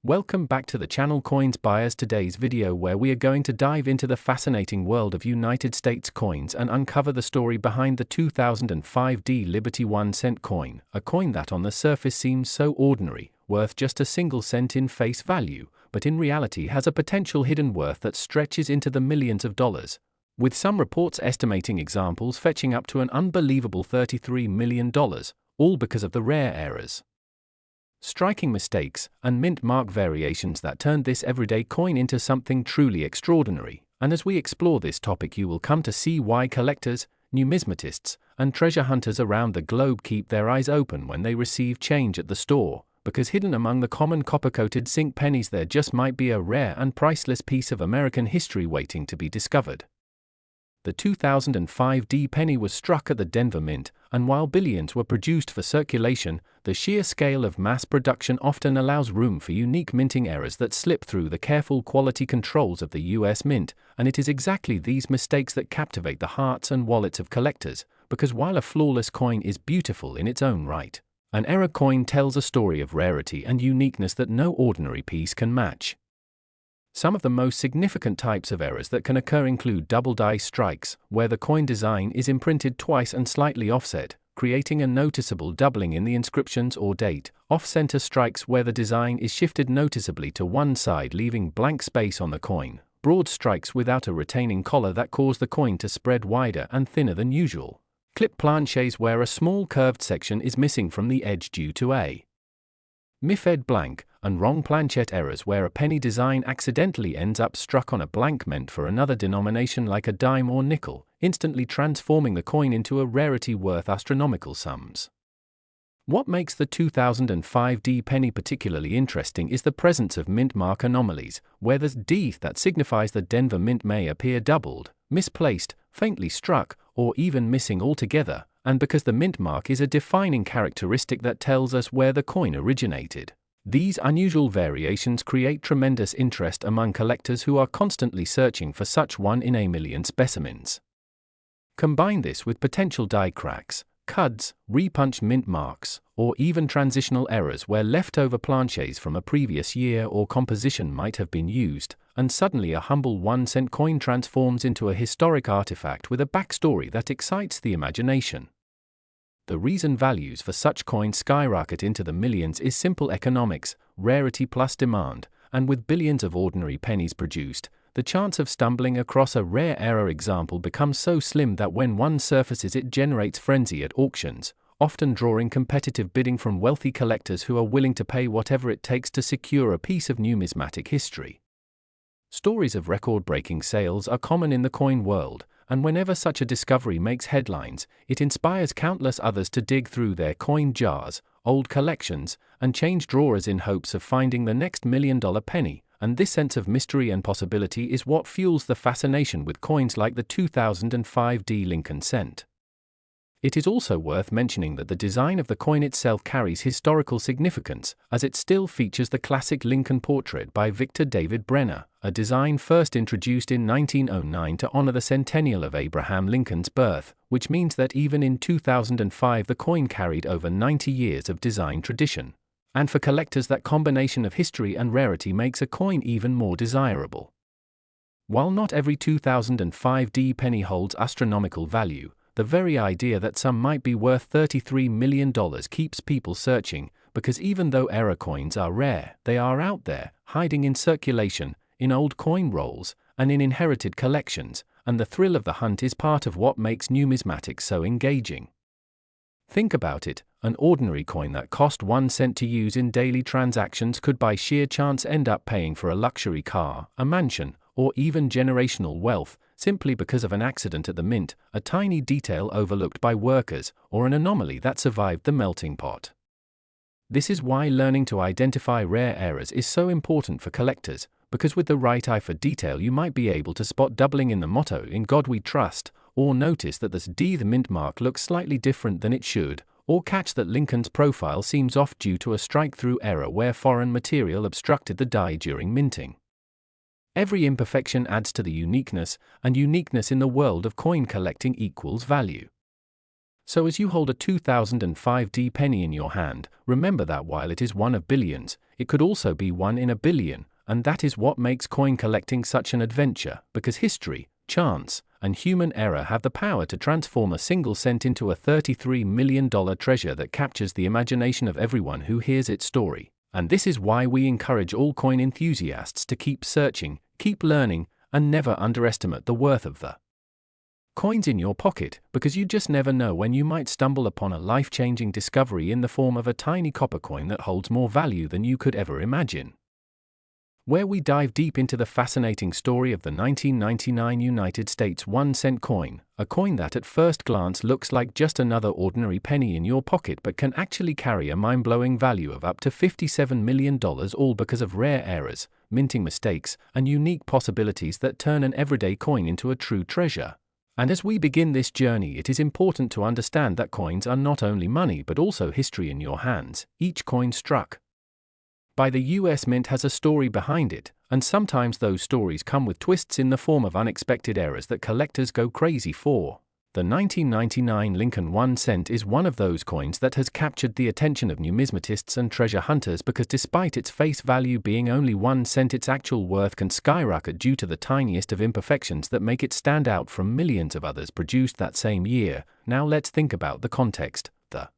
Welcome back to the channel Coins Buyers. Today's video where we are going to dive into the fascinating world of United States coins and uncover the story behind the 2005 Liberty 1-cent coin, a coin that on the surface seems so ordinary, worth just a single cent in face value, but in reality has a potential hidden worth that stretches into the millions of dollars, with some reports estimating examples fetching up to an unbelievable $33 million, all because of the rare errors, striking mistakes, and mint mark variations that turned this everyday coin into something truly extraordinary. And as we explore this topic, you will come to see why collectors, numismatists, and treasure hunters around the globe keep their eyes open when they receive change at the store, because hidden among the common copper-coated zinc pennies there just might be a rare and priceless piece of American history waiting to be discovered. The 2005 penny was struck at the Denver Mint, and while billions were produced for circulation, the sheer scale of mass production often allows room for unique minting errors that slip through the careful quality controls of the US Mint, and it is exactly these mistakes that captivate the hearts and wallets of collectors, because while a flawless coin is beautiful in its own right, an error coin tells a story of rarity and uniqueness that no ordinary piece can match. Some of the most significant types of errors that can occur include double die strikes, where the coin design is imprinted twice and slightly offset, creating a noticeable doubling in the inscriptions or date; off-center strikes, where the design is shifted noticeably to one side leaving blank space on the coin; broad strikes without a retaining collar that cause the coin to spread wider and thinner than usual; clip planches, where a small curved section is missing from the edge due to a miffed blank; and wrong planchet errors, where a penny design accidentally ends up struck on a blank meant for another denomination like a dime or nickel, instantly transforming the coin into a rarity worth astronomical sums. What makes the 2005 penny particularly interesting is the presence of mint mark anomalies, where the D that signifies the Denver Mint may appear doubled, misplaced, faintly struck, or even missing altogether, and because the mint mark is a defining characteristic that tells us where the coin originated. These unusual variations create tremendous interest among collectors who are constantly searching for such one-in-a-million specimens. Combine this with potential die cracks, cuds, repunched mint marks, or even transitional errors where leftover planches from a previous year or composition might have been used, and suddenly a humble 1-cent coin transforms into a historic artifact with a backstory that excites the imagination. The reason values for such coins skyrocket into the millions is simple economics: rarity plus demand, and with billions of ordinary pennies produced, the chance of stumbling across a rare error example becomes so slim that when one surfaces it generates frenzy at auctions, often drawing competitive bidding from wealthy collectors who are willing to pay whatever it takes to secure a piece of numismatic history. Stories of record-breaking sales are common in the coin world, and whenever such a discovery makes headlines, it inspires countless others to dig through their coin jars, old collections, and change drawers in hopes of finding the next million-dollar penny. And this sense of mystery and possibility is what fuels the fascination with coins like the 2005 Lincoln cent. It is also worth mentioning that the design of the coin itself carries historical significance, as it still features the classic Lincoln portrait by Victor David Brenner, a design first introduced in 1909 to honor the centennial of Abraham Lincoln's birth, which means that even in 2005 the coin carried over 90 years of design tradition. And for collectors, that combination of history and rarity makes a coin even more desirable. While not every 2005 penny holds astronomical value, the very idea that some might be worth $33 million keeps people searching, because even though error coins are rare, they are out there, hiding in circulation, in old coin rolls, and in inherited collections, and the thrill of the hunt is part of what makes numismatics so engaging. Think about it: an ordinary coin that cost 1 cent to use in daily transactions could by sheer chance end up paying for a luxury car, a mansion, or even generational wealth, simply because of an accident at the mint, a tiny detail overlooked by workers, or an anomaly that survived the melting pot. This is why learning to identify rare errors is so important for collectors, because with the right eye for detail you might be able to spot doubling in the motto "In God We Trust," or notice that the mint mark looks slightly different than it should, or catch that Lincoln's profile seems off due to a strike-through error where foreign material obstructed the die during minting. Every imperfection adds to the uniqueness, and uniqueness in the world of coin collecting equals value. So as you hold a 2005D penny in your hand, remember that while it is one of billions, it could also be one in a billion, and that is what makes coin collecting such an adventure, because history, chance, and human error have the power to transform a single cent into a $33 million treasure that captures the imagination of everyone who hears its story. And this is why we encourage all coin enthusiasts to keep searching, keep learning, and never underestimate the worth of the coins in your pocket, because you just never know when you might stumble upon a life-changing discovery in the form of a tiny copper coin that holds more value than you could ever imagine. Where we dive deep into the fascinating story of the 1999 United States 1-cent coin, a coin that at first glance looks like just another ordinary penny in your pocket but can actually carry a mind-blowing value of up to $57 million, all because of rare errors, minting mistakes, and unique possibilities that turn an everyday coin into a true treasure. And as we begin this journey, it is important to understand that coins are not only money but also history in your hands. Each coin struck by the US Mint has a story behind it, and sometimes those stories come with twists in the form of unexpected errors that collectors go crazy for. The 1999 Lincoln 1 cent is one of those coins that has captured the attention of numismatists and treasure hunters because despite its face value being only 1 cent, its actual worth can skyrocket due to the tiniest of imperfections that make it stand out from millions of others produced that same year. Now let's think about the context. The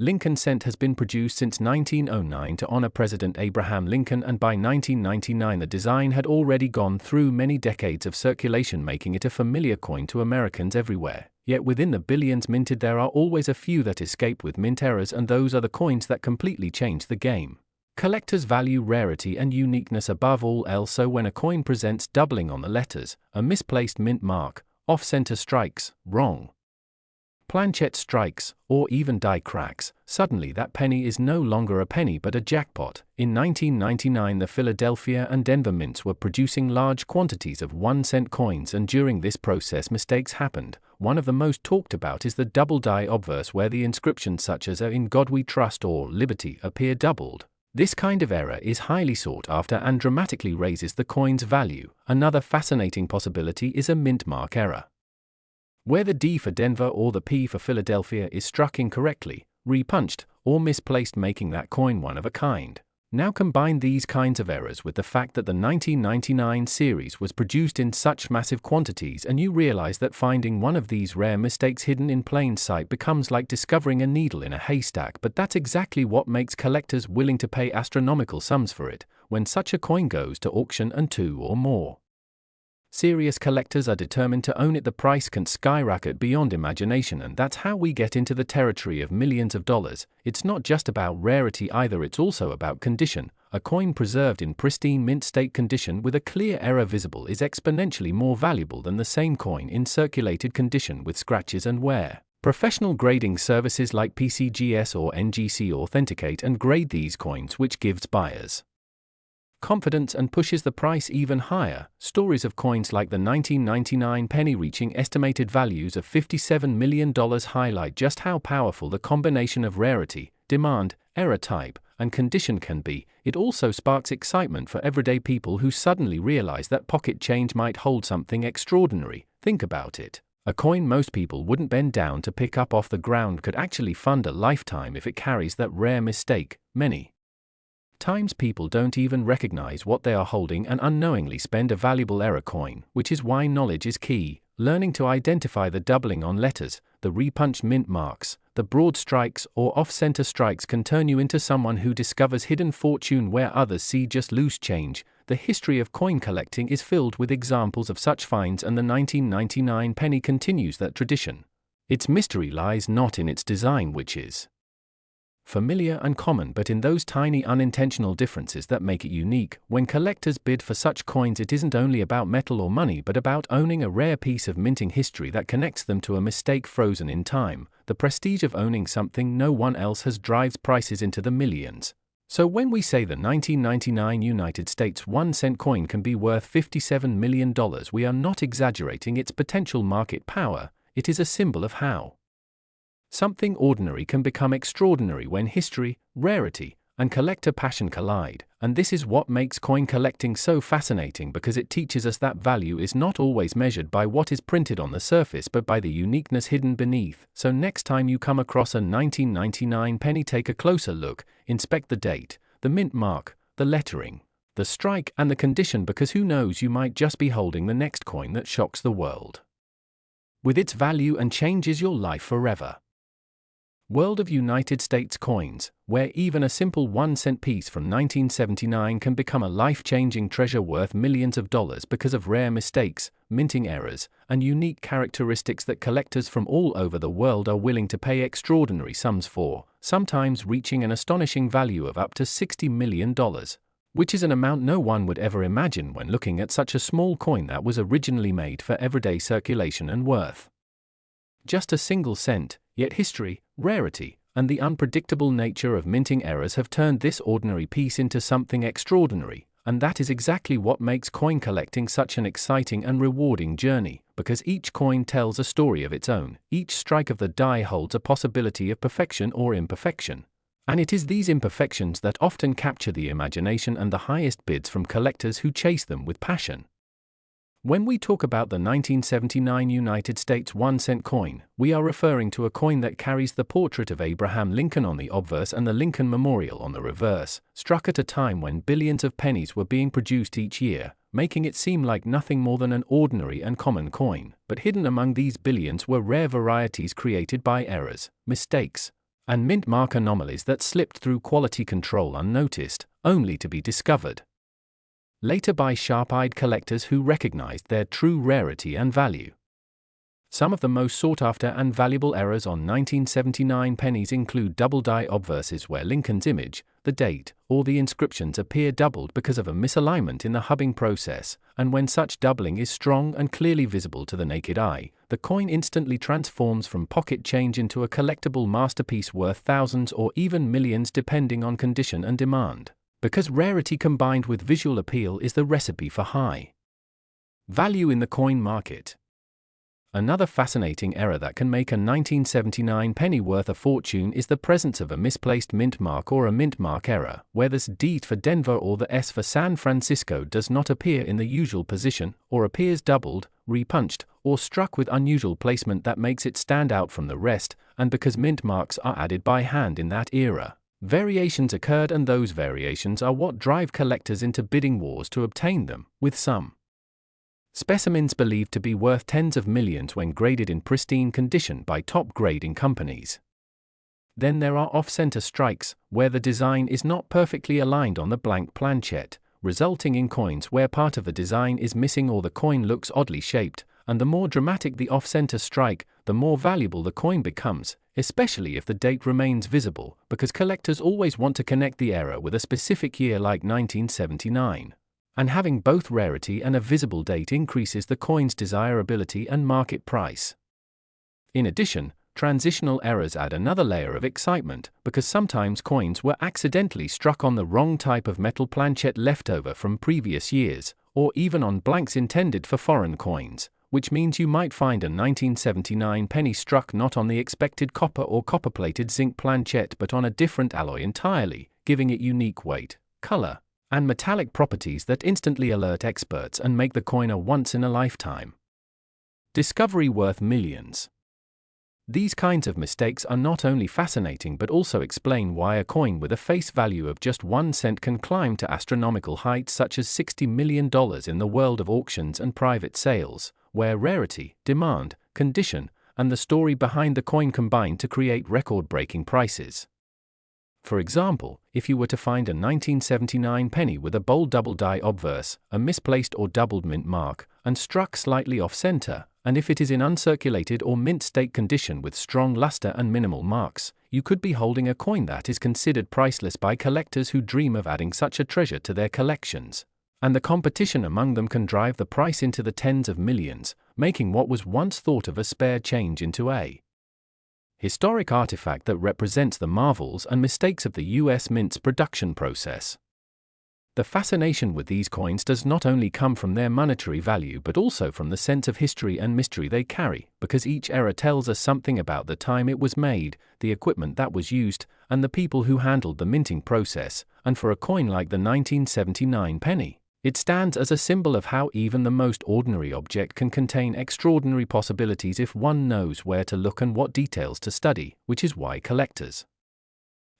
Lincoln cent has been produced since 1909 to honor President Abraham Lincoln, and by 1999 the design had already gone through many decades of circulation, making it a familiar coin to Americans everywhere. Yet within the billions minted there are always a few that escape with mint errors, and those are the coins that completely change the game. Collectors value rarity and uniqueness above all else, so when a coin presents doubling on the letters, a misplaced mint mark, off-center strikes, wrong planchet strikes, or even die cracks, suddenly that penny is no longer a penny but a jackpot. In 1999 the Philadelphia and Denver mints were producing large quantities of 1-cent coins, and during this process mistakes happened. One of the most talked about is the double die obverse, where the inscriptions such as "In God We Trust" or "Liberty" appear doubled. This kind of error is highly sought after and dramatically raises the coin's value. Another fascinating possibility is a mint mark error, where the D for Denver or the P for Philadelphia is struck incorrectly, repunched, or misplaced, making that coin one of a kind. Now combine these kinds of errors with the fact that the 1999 series was produced in such massive quantities, and you realize that finding one of these rare mistakes hidden in plain sight becomes like discovering a needle in a haystack. But that's exactly what makes collectors willing to pay astronomical sums for it when such a coin goes to auction, and two or more serious collectors are determined to own it. The price can skyrocket beyond imagination, and that's how we get into the territory of millions of dollars. It's not just about rarity either, it's also about condition. A coin preserved in pristine mint state condition with a clear error visible is exponentially more valuable than the same coin in circulated condition with scratches and wear. Professional grading services like PCGS or NGC authenticate and grade these coins, which gives buyers confidence and pushes the price even higher. Stories of coins like the 1999 penny reaching estimated values of $57 million highlight just how powerful the combination of rarity, demand, error type, and condition can be. It also sparks excitement for everyday people who suddenly realize that pocket change might hold something extraordinary. Think about it. A coin most people wouldn't bend down to pick up off the ground could actually fund a lifetime if it carries that rare mistake. Many times people don't even recognize what they are holding and unknowingly spend a valuable error coin, which is why knowledge is key. Learning to identify the doubling on letters, the repunched mint marks, the broad strikes or off-center strikes can turn you into someone who discovers hidden fortune where others see just loose change. The history of coin collecting is filled with examples of such finds, and the 1999 penny continues that tradition. Its mystery lies not in its design, which is familiar and common, but in those tiny unintentional differences that make it unique. When collectors bid for such coins, it isn't only about metal or money, but about owning a rare piece of minting history that connects them to a mistake frozen in time. The prestige of owning something no one else has drives prices into the millions. So when we say the 1999 United States 1-cent coin can be worth $57 million, we are not exaggerating its potential market power. It is a symbol of how something ordinary can become extraordinary when history, rarity, and collector passion collide, and this is what makes coin collecting so fascinating, because it teaches us that value is not always measured by what is printed on the surface but by the uniqueness hidden beneath. So next time you come across a 1999 penny, take a closer look, inspect the date, the mint mark, the lettering, the strike, and the condition, because who knows, you might just be holding the next coin that shocks the world with its value and changes your life forever. World of United States coins, where even a simple 1-cent piece from 1979 can become a life-changing treasure worth millions of dollars because of rare mistakes, minting errors, and unique characteristics that collectors from all over the world are willing to pay extraordinary sums for, sometimes reaching an astonishing value of up to $60 million, which is an amount no one would ever imagine when looking at such a small coin that was originally made for everyday circulation and worth just a single cent. Yet history, rarity, and the unpredictable nature of minting errors have turned this ordinary piece into something extraordinary, and that is exactly what makes coin collecting such an exciting and rewarding journey, because each coin tells a story of its own, each strike of the die holds a possibility of perfection or imperfection, and it is these imperfections that often capture the imagination and the highest bids from collectors who chase them with passion. When we talk about the 1979 United States 1-cent coin, we are referring to a coin that carries the portrait of Abraham Lincoln on the obverse and the Lincoln Memorial on the reverse, struck at a time when billions of pennies were being produced each year, making it seem like nothing more than an ordinary and common coin. But hidden among these billions were rare varieties created by errors, mistakes, and mint mark anomalies that slipped through quality control unnoticed, only to be discovered later by sharp-eyed collectors who recognized their true rarity and value. Some of the most sought-after and valuable errors on 1979 pennies include double die obverses where Lincoln's image, the date, or the inscriptions appear doubled because of a misalignment in the hubbing process, and when such doubling is strong and clearly visible to the naked eye, the coin instantly transforms from pocket change into a collectible masterpiece worth thousands or even millions depending on condition and demand. Because rarity combined with visual appeal is the recipe for high value in the coin market. Another fascinating error that can make a 1979 penny worth a fortune is the presence of a misplaced mint mark or a mint mark error, where the D for Denver or the S for San Francisco does not appear in the usual position, or appears doubled, repunched, or struck with unusual placement that makes it stand out from the rest, and because mint marks are added by hand in that era, variations occurred, and those variations are what drive collectors into bidding wars to obtain them, with some specimens believed to be worth tens of millions when graded in pristine condition by top grading companies. Then there are off-center strikes, where the design is not perfectly aligned on the blank planchette, resulting in coins where part of the design is missing or the coin looks oddly shaped, and the more dramatic the off-center strike, the more valuable the coin becomes, especially if the date remains visible, because collectors always want to connect the error with a specific year like 1979. And having both rarity and a visible date increases the coin's desirability and market price. In addition, transitional errors add another layer of excitement, because sometimes coins were accidentally struck on the wrong type of metal planchette left over from previous years, or even on blanks intended for foreign coins, which means you might find a 1979 penny struck not on the expected copper or copper-plated zinc planchette but on a different alloy entirely, giving it unique weight, color, and metallic properties that instantly alert experts and make the coin a once-in-a-lifetime discovery worth millions. These kinds of mistakes are not only fascinating but also explain why a coin with a face value of just 1 cent can climb to astronomical heights such as $60 million in the world of auctions and private sales, where rarity, demand, condition, and the story behind the coin combine to create record-breaking prices. For example, if you were to find a 1979 penny with a bold double die obverse, a misplaced or doubled mint mark, and struck slightly off-center, and if it is in uncirculated or mint state condition with strong luster and minimal marks, you could be holding a coin that is considered priceless by collectors who dream of adding such a treasure to their collections. And the competition among them can drive the price into the tens of millions, making what was once thought of as spare change into a historic artifact that represents the marvels and mistakes of the U.S. Mint's production process. The fascination with these coins does not only come from their monetary value but also from the sense of history and mystery they carry, because each era tells us something about the time it was made, the equipment that was used, and the people who handled the minting process. And for a coin like the 1979 penny, it stands as a symbol of how even the most ordinary object can contain extraordinary possibilities if one knows where to look and what details to study, which is why collectors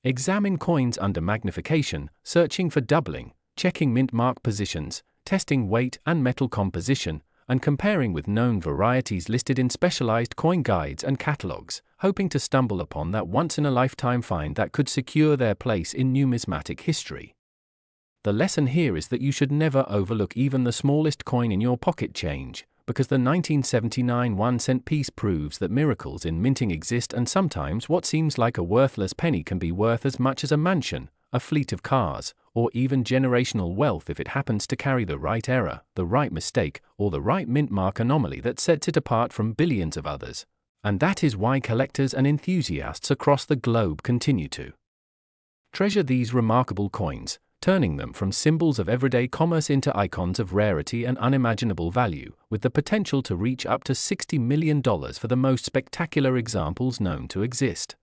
examine coins under magnification, searching for doubling, checking mint mark positions, testing weight and metal composition, and comparing with known varieties listed in specialized coin guides and catalogs, hoping to stumble upon that once-in-a-lifetime find that could secure their place in numismatic history. The lesson here is that you should never overlook even the smallest coin in your pocket change, because the 1979 1-cent piece proves that miracles in minting exist, and sometimes what seems like a worthless penny can be worth as much as a mansion, a fleet of cars, or even generational wealth if it happens to carry the right error, the right mistake, or the right mint mark anomaly that sets it apart from billions of others. And that is why collectors and enthusiasts across the globe continue to treasure these remarkable coins, turning them from symbols of everyday commerce into icons of rarity and unimaginable value, with the potential to reach up to $60 million for the most spectacular examples known to exist.